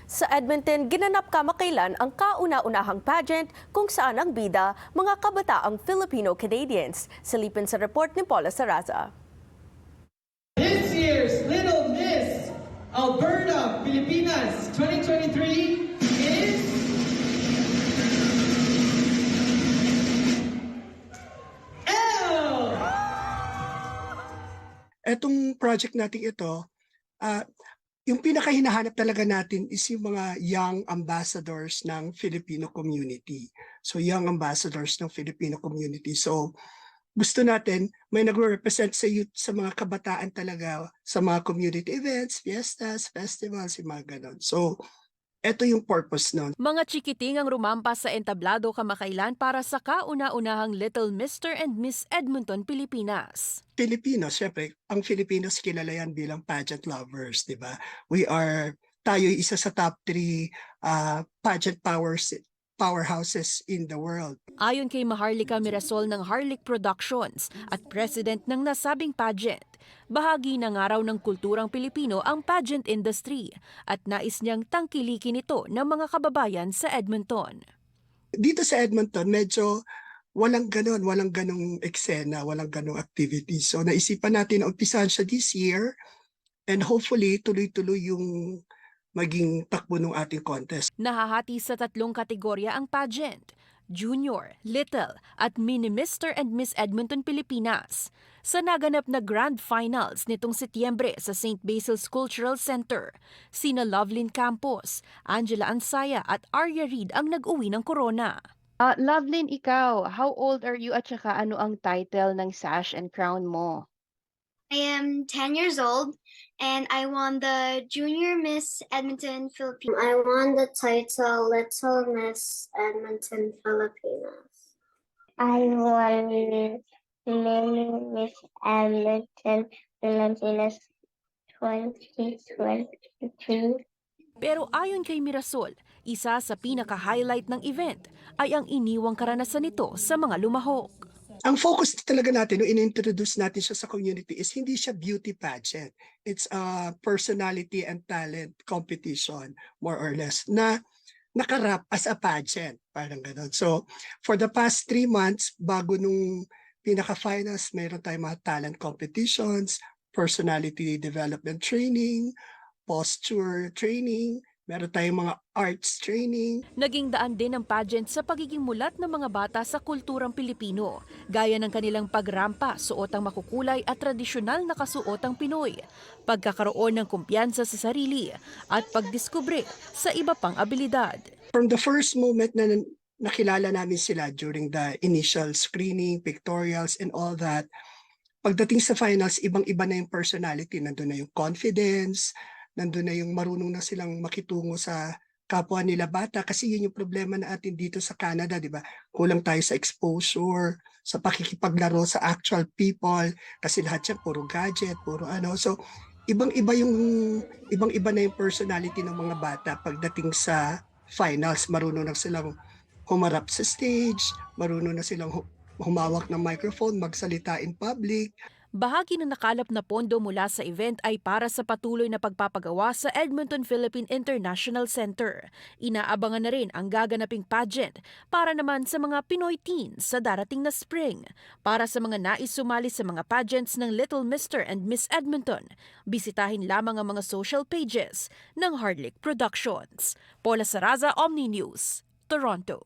Sa Edmonton, ginanap kamakailan ang kauna-unahang pageant kung saan ang bida mga kabataang Filipino-Canadians. Silipin sa report ni Paula Saraza. This year's Little Miss Alberta, Pilipinas 2023 is Elle! Etong project natin ito, yung pinakahinahanap talaga natin is yung mga young ambassadors ng Filipino community. So young ambassadors ng Filipino community. So gusto natin may nagre-represent sa youth, sa mga kabataan talaga, sa mga community events, fiestas, festivals, yung mga ganon. So ito yung purpose nun. Mga chikiting ang rumampa sa entablado kamakailan para sa kauna-unahang Little Mr. and Miss Edmonton, Pilipinas. Filipinos, syempre, ang Filipinos kilala yan bilang pageant lovers, di ba? Tayo isa sa top 3 pageant powerhouses in the world. Ayon kay Maharlika Mirasol ng Harlick Productions at president ng nasabing pageant, bahagi na nga raw ng kulturang Pilipino ang pageant industry at nais niyang tangkilikin ito ng mga kababayan sa Edmonton. Dito sa Edmonton, medyo walang ganong eksena, walang ganong activity. So naisipan natin na umpisahan siya this year and hopefully tuloy-tuloy yung maging takbo ng ating contest. Nahahati sa 3 kategorya ang pageant: Junior, Little at Mini Mr. and Miss Edmonton, Pilipinas. Sa naganap na Grand Finals nitong Setyembre sa St. Basil's Cultural Center, sina Lovelyn Campos, Angela Ansaya at Arya Reed ang nag-uwi ng corona. Lovelyn, ikaw, how old are you at saka ano ang title ng sash and crown mo? I am 10 years old and I won the Junior Miss Edmonton Philippines. I won the title Little Miss Edmonton Filipinas. I won Mini Miss Edmonton Filipinas 2023. Pero ayon kay Mirasol, isa sa pinaka-highlight ng event ay ang iniwang karanasan nito sa mga lumahok. Ang focus talaga natin, nung in-introduce natin siya sa community, is hindi siya beauty pageant. It's a personality and talent competition, more or less, na nakarap as a pageant. Parang gano'n. So, for the past 3 months, bago nung pinaka-finals, mayroon tayong mga talent competitions, personality development training, posture training, meron tayong mga arts training. Naging daan din ang pageant sa pagiging mulat ng mga bata sa kulturang Pilipino, gaya ng kanilang pagrampa, suotang makukulay at tradisyonal na kasuotang Pinoy, pagkakaroon ng kumpiyansa sa sarili at pagdiskubre sa iba pang abilidad. From the first moment na nakilala namin sila during the initial screening, pictorials, and all that, pagdating sa finals, ibang-iba na yung personality. Nandun na yung confidence, nandun na yung marunong na silang makitungo sa kapwa nila bata, kasi yun yung problema natin dito sa Canada, di ba? Kulang tayo sa exposure, sa pakikipaglaro sa actual people, kasi lahat yan puro gadget, puro ano. So ibang-iba na yung personality ng mga bata pagdating sa finals. Marunong na silang humarap sa stage, marunong na silang humawak ng microphone, magsalita in public. Bahagi ng nakalap na pondo mula sa event ay para sa patuloy na pagpapagawa sa Edmonton Philippine International Center. Inaabangan na rin ang gaganaping pageant para naman sa mga Pinoy teens sa darating na spring. Para sa mga nais sumali sa mga pageants ng Little Mr. and Miss Edmonton, bisitahin lamang ang mga social pages ng Harlick Productions. Paula Saraza, Omni News, Toronto.